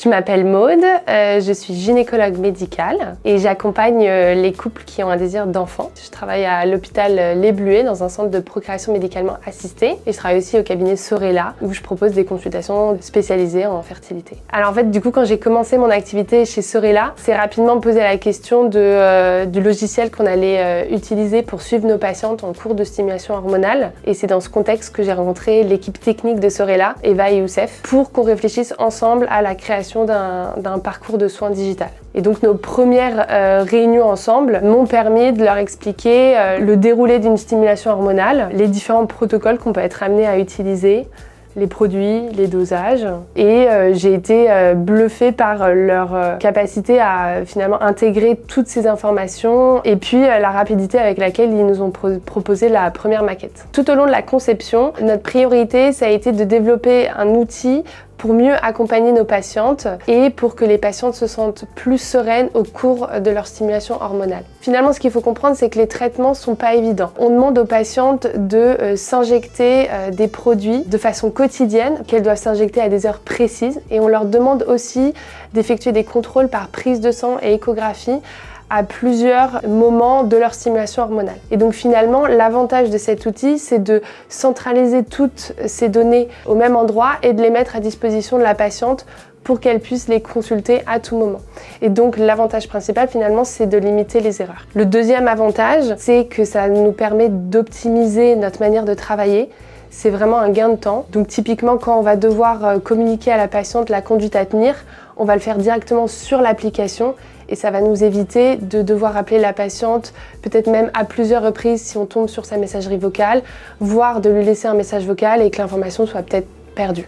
Je m'appelle Maude, je suis gynécologue médicale et j'accompagne les couples qui ont un désir d'enfant. Je travaille à l'hôpital Les Bluets dans un centre de procréation médicalement assistée et je travaille aussi au cabinet Sorella où je propose des consultations spécialisées en fertilité. Alors en fait, du coup, quand j'ai commencé mon activité chez Sorella, c'est rapidement posé la question du logiciel qu'on allait utiliser pour suivre nos patientes en cours de stimulation hormonale et c'est dans ce contexte que j'ai rencontré l'équipe technique de Sorella, Eva et Youssef, pour qu'on réfléchisse ensemble à la création d'un parcours de soins digital. Et donc nos premières réunions ensemble m'ont permis de leur expliquer le déroulé d'une stimulation hormonale, les différents protocoles qu'on peut être amené à utiliser, les produits, les dosages. Et j'ai été bluffée par leur capacité à finalement intégrer toutes ces informations et puis la rapidité avec laquelle ils nous ont proposé la première maquette. Tout au long de la conception, notre priorité, ça a été de développer un outil pour mieux accompagner nos patientes et pour que les patientes se sentent plus sereines au cours de leur stimulation hormonale. Finalement, ce qu'il faut comprendre, c'est que les traitements sont pas évidents. On demande aux patientes de s'injecter des produits de façon quotidienne, qu'elles doivent s'injecter à des heures précises, et on leur demande aussi d'effectuer des contrôles par prise de sang et échographie à plusieurs moments de leur stimulation hormonale. Et donc finalement, l'avantage de cet outil, c'est de centraliser toutes ces données au même endroit et de les mettre à disposition de la patiente pour qu'elle puisse les consulter à tout moment. Et donc l'avantage principal finalement, c'est de limiter les erreurs. Le deuxième avantage, c'est que ça nous permet d'optimiser notre manière de travailler. C'est vraiment un gain de temps. Donc typiquement, quand on va devoir communiquer à la patiente la conduite à tenir, on va le faire directement sur l'application et ça va nous éviter de devoir appeler la patiente peut-être même à plusieurs reprises si on tombe sur sa messagerie vocale, voire de lui laisser un message vocal et que l'information soit peut-être perdue.